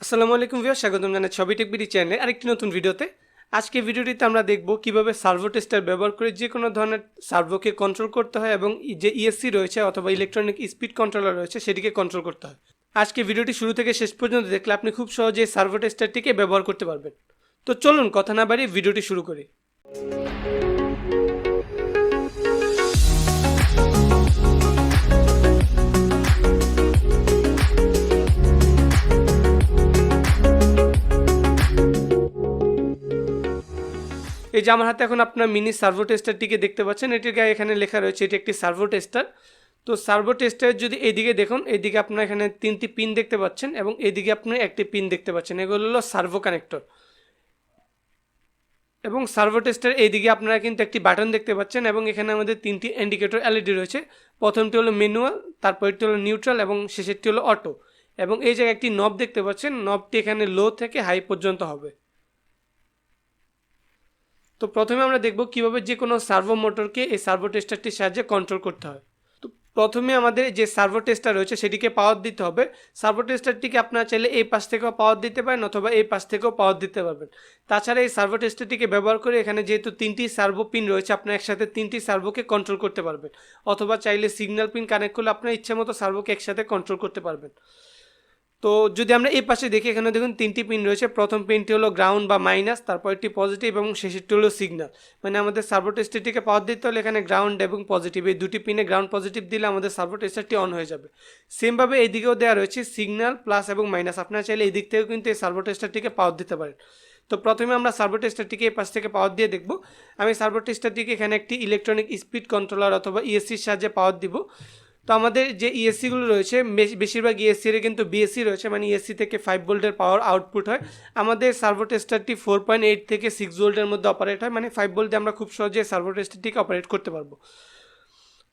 আসসালামু আলাইকুম ভিউয়ার্স, স্বাগতম জানাচ্ছি ছবি টেক বিডি চ্যানেলে আরেকটি নতুন ভিডিওতে। আজকে ভিডিওটিতে আমরা দেখব কিভাবে সার্ভো টেস্টার ব্যবহার করে যে কোনো ধরনের সার্ভোকে কন্ট্রোল করতে হয় এবং যে ইএসসি রয়েছে অথবা ইলেকট্রনিক স্পিড কন্ট্রোলার রয়েছে সেটিকে কন্ট্রোল করতে হয়। আজকে ভিডিওটি শুরু থেকে শেষ পর্যন্ত দেখলে আপনি খুব সহজেই সার্ভো টেস্টারটিকে ব্যবহার করতে পারবেন। তো চলুন কথা না বাড়িয়ে ভিডিওটি শুরু করি। এই যে আমার হাতে এখন আপনার মিনি সার্ভো টেস্টারটিকে দেখতে পাচ্ছেন, এটির গায়ে এখানে লেখা রয়েছে এটি একটি সার্ভো টেস্টার। তো সার্ভো টেস্টার যদি এইদিকে দেখুন, এইদিকে আপনার এখানে 3টি পিন দেখতে পাচ্ছেন এবং এইদিকে আপনি একটি পিন দেখতে পাচ্ছেন, এগুলো হলো সার্ভো কানেক্টর। এবং সার্ভো টেস্টার এইদিকে আপনারা কিন্তু একটি বাটন দেখতে পাচ্ছেন এবং এখানে আমাদের 3টি ইন্ডিকেটর এলইডি রয়েছে। প্রথমটি হলো ম্যানুয়াল, তারপরটি হলো নিউট্রাল এবং শেষেরটি হলো অটো। এবং এই জায়গায় একটি নব দেখতে পাচ্ছেন, নবটি এখানে লো থেকে হাই পর্যন্ত হবে। তো প্রথমে আমরা দেখব কিভাবে যে কোনো সার্ভো মোটরকে এই সার্ভো টেস্টারটির সাহায্যে কন্ট্রোল করতে হয়। তো প্রথমে আমাদের যে সার্ভো টেস্টার রয়েছে সেটিকে পাওয়ার দিতে হবে। সার্ভো টেস্টারটিকে আপনারা চাইলে এই পাশ থেকেও পাওয়ার দিতে পারেন অথবা এই পাশ থেকেও পাওয়ার দিতে পারবেন। তাছাড়া এই সার্ভো টেস্টারটিকে ব্যবহার করে এখানে যেহেতু 3টি সার্ভো পিন রয়েছে, আপনারা একসাথে 3টি সার্ভোকে কন্ট্রোল করতে পারবেন অথবা চাইলে সিগন্যাল পিন কানেক্ট করলে আপনার ইচ্ছা মতো সার্ভোকে একসাথে কন্ট্রোল করতে পারবেন। তো যদি আমরা এই পাশে দেখি, এখানে দেখুন 3টি পিন রয়েছে। প্রথম পিনটি হলো গ্রাউন্ড বা মাইনাস, তারপরটি পজিটিভ এবং শেষেরটি হলো সিগন্যাল। মানে আমাদের সার্ভো টেস্টারটিকে পাওয়ার দিতে হলে এখানে গ্রাউন্ড এবং পজিটিভ, এই দুটি পিনে গ্রাউন্ড পজিটিভ দিলে আমাদের সার্ভো টেস্টারটি অন হয়ে যাবে। সেমভাবে এইদিকেও দেওয়া রয়েছে সিগন্যাল প্লাস এবং মাইনাস, আপনারা চাইলে এই দিক থেকেও কিন্তু এই সার্ভো টেস্টারটিকে পাওয়ার দিতে পারেন। তো প্রথমে আমরা সার্ভো টেস্টারটিকে এই পাশ থেকে পাওয়ার দিয়ে দেখব। আমি সার্ভো টেস্টারটিকে এখানে একটি ইলেকট্রনিক স্পিড কন্ট্রোলার অথবা ইএসসির সাহায্যে পাওয়ার দিব। তো আমাদের যে ইএসসিগুলো রয়েছে বেশিরভাগ ইএসসির কিন্তু বিএসসি রয়েছে, মানে ইএসসি থেকে 5 ভোল্টের পাওয়ার আউটপুট হয়। আমাদের সার্ভো টেস্টারটি 4.8 থেকে 6 ভোল্টের মধ্যে অপারেট হয়, মানে 5 ভোল্টে আমরা খুব সহজে সার্ভো টেস্টারটিকে অপারেট করতে পারবো।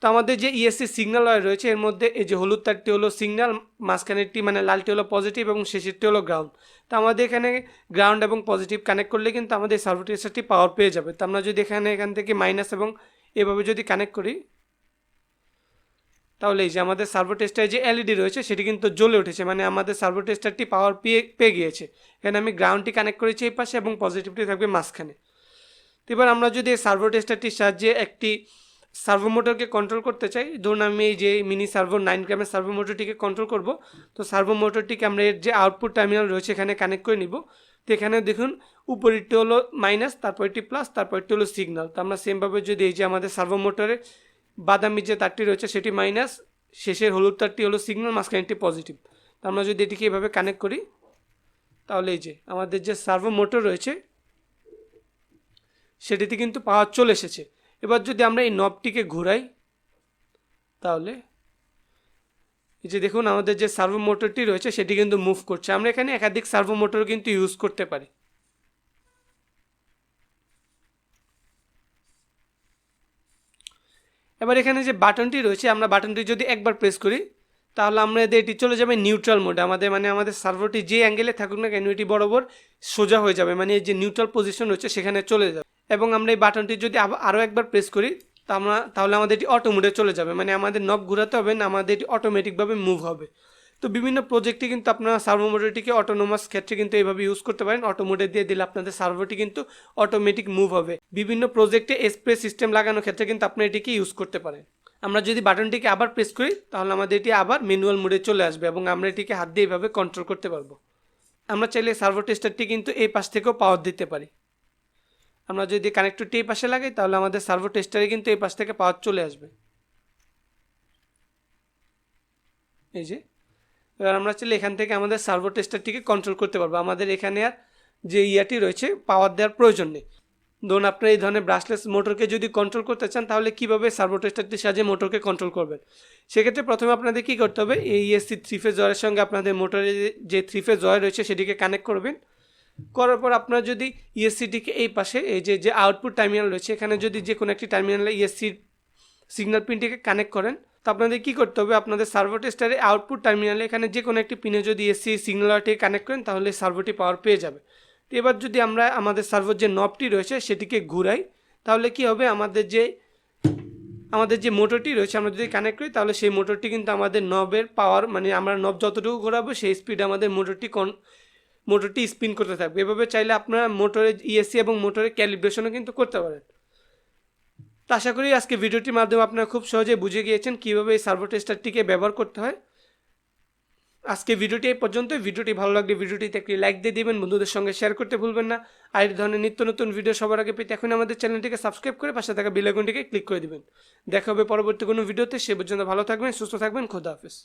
তো আমাদের যে ইএসসি সিগন্যাল ওয়্যার রয়েছে এর মধ্যে এই যে হলুদ তারটি হলো সিগন্যাল, মাঝখানেরটি মানে লালটি হলো পজিটিভ এবং শেষেরটি হলো গ্রাউন্ড। তো আমাদের এখানে গ্রাউন্ড এবং পজিটিভ কানেক্ট করলে কিন্তু আমাদের সার্ভো টেস্টারটি পাওয়ার পেয়ে যাবে। তো আমরা যদি এখান থেকে মাইনাস এবং এভাবে যদি কানেক্ট করি, তাহলে এই যে আমাদের সার্ভো টেস্টারে যে এলইডি রয়েছে সেটি কিন্তু জ্বলে উঠেছে, মানে আমাদের সার্ভো টেস্টারটি পাওয়ার পেয়ে গিয়েছে। এখানে আমি গ্রাউন্ডটি কানেক্ট করেছি এই পাশে এবং পজিটিভটি থাকবে মাঝখানে। তো এবার আমরা যদি এই সার্ভো টেস্টারটির সাহায্যে একটি সার্ভো মোটরকে কন্ট্রোল করতে চাই, ধরুন আমি এই যে মিনি সার্ভো 9 গ্রামের সার্ভো মোটরটিকে কন্ট্রোল করব। তো সার্ভো মোটরটিকে আমরা এর যে আউটপুট টার্মিনাল রয়েছে এখানে কানেক্ট করে নিব। তো এখানে দেখুন উপরেরটি হলো মাইনাস, তারপরটি প্লাস, তারপরটি হলো সিগন্যাল। তো আমরা সেমভাবে যদি এই যে আমাদের সার্ভো মোটরে বাদামি যে তারটি রয়েছে সেটি মাইনাস, শেষের হলুদ তারটি হলো সিগন্যাল, মাঝখানেরটি পজিটিভ। তো আমরা যদি এটিকে এভাবে কানেক্ট করি তাহলে এই যে আমাদের যে সার্ভো মোটর রয়েছে সেটিতে কিন্তু পাওয়ার চলে এসেছে। এবার যদি আমরা এই নবটিকে ঘুরাই তাহলে এই যে দেখুন আমাদের যে সার্ভো মোটরটি রয়েছে সেটি কিন্তু মুভ করছে। আমরা এখানে একাধিক সার্ভো মোটর কিন্তু ইউজ করতে পারি। এবার এখানে যে বাটনটি রয়েছে, আমরা বাটনটি যদি একবার প্রেস করি তাহলে আমরা এটি চলে যাবে নিউট্রাল মোডে। আমাদের সার্ভোটি যে অ্যাঙ্গেলে থাকুক না কেন এটি বরাবর সোজা হয়ে যাবে, মানে এই যে নিউট্রাল পজিশন রয়েছে সেখানে চলে যাবে। এবং আমরা এই বাটনটি যদি আরও একবার প্রেস করি তাহলে আমাদের এটি অটো মোডে চলে যাবে, মানে আমাদের নব ঘোরাতে হবে না, আমাদের এটি অটোমেটিকভাবে মুভ হবে। তো বিভিন্ন প্রজেক্টে কিন্তু আপনারা সার্ভো মোটরটিকে অটোনোমাস ক্ষেত্রে কিন্তু এইভাবে ইউজ করতে পারেন। অটো মোডে দিয়ে দিলে আপনাদের সার্ভোটি কিন্তু অটোমেটিক মুভ হবে। বিভিন্ন প্রজেক্টে এসপ্রে সিস্টেম লাগানোর ক্ষেত্রে কিন্তু আপনি এটিকে ইউজ করতে পারেন। আমরা যদি বাটনটিকে আবার প্রেস করি তাহলে আমাদের এটি আবার ম্যানুয়াল মোডে চলে আসবে এবং আমরা এটিকে হাত দিয়ে এইভাবে কন্ট্রোল করতে পারবো। আমরা চাইলে সার্ভো টেস্টারটি কিন্তু এই পাশ থেকেও পাওয়ার দিতে পারি। আমরা যদি কানেক্টরটি এই পাশে লাগাই তাহলে আমাদের সার্ভো টেস্টারে কিন্তু এই পাশ থেকে পাওয়ার চলে আসবে। এই যে এবার আমরা চাইলে এখান থেকে আমাদের সার্ভো টেস্টারটিকে কন্ট্রোল করতে পারবো। আমাদের এখানে আর যে ইয়াটি রয়েছে পাওয়ার দেওয়ার প্রয়োজন নেই। ধরুন আপনার এই ধরনের ব্রাশলেস মোটরকে যদি কন্ট্রোল করতে চান তাহলে কীভাবে সার্ভো টেস্টারটির সাহায্যে মোটরকে কন্ট্রোল করবেন, সেক্ষেত্রে প্রথমে আপনাদের কী করতে হবে, এই ইএসসি 3 ফেজ ওয়্যারের সঙ্গে আপনাদের মোটরের যে 3 ফেজ ওয়্যার রয়েছে সেটিকে কানেক্ট করবেন। করার পর আপনারা যদি ইএসসিটিকে এই পাশে এই যে আউটপুট টার্মিনাল রয়েছে এখানে যদি যে কোনো একটি টার্মিনালে ইএসসির সিগন্যাল পিনটিকে কানেক্ট করেন, তো আপনাদের কী করতে হবে, আপনাদের সার্ভো টেস্টারে আউটপুট টার্মিনালে এখানে যে কোনো একটি পিনে যদি ইএসসি সিগন্যালটিকে কানেক্ট করেন তাহলে সার্ভোটি পাওয়ার পেয়ে যাবে। তো এবার যদি আমরা আমাদের সার্ভোর যে নবটি রয়েছে সেটিকে ঘুরাই তাহলে কি হবে, আমাদের যে মোটরটি রয়েছে আমরা যদি কানেক্ট করি তাহলে সেই মোটরটি কিন্তু আমাদের নবের পাওয়ার, মানে আমরা নব যতটুকু ঘোরাবো সেই স্পিডে আমাদের মোটরটি মোটরটি স্পিন করতে থাকবে। এভাবে চাইলে আপনারা মোটরের ইএসসি এবং মোটরের ক্যালিব্রেশনও কিন্তু করতে পারেন। তো আশা করি আজকে ভিডিওটির মাধ্যমে আপনারা খুব সহজে বুঝে গিয়েছেন কীভাবে এই সার্ভো টেস্টারটিকে ব্যবহার করতে হয়। আজকে ভিডিওটি এই পর্যন্তই। ভিডিওটি ভালো লাগলে ভিডিওটিতে একটি লাইক দিয়ে দিবেন, বন্ধুদের সঙ্গে শেয়ার করতে ভুলবেন না। আর এই ধরনের নিত্য নতুন ভিডিও সবার আগে পেতে এখন আমাদের চ্যানেলটিকে সাবস্ক্রাইব করে পাশে থাকা বেল আইকনটিকে ক্লিক করে দিবেন। দেখা হবে পরবর্তী কোনো ভিডিওতে। সে পর্যন্ত ভালো থাকবেন, সুস্থ থাকবেন। খোদা হাফেজ।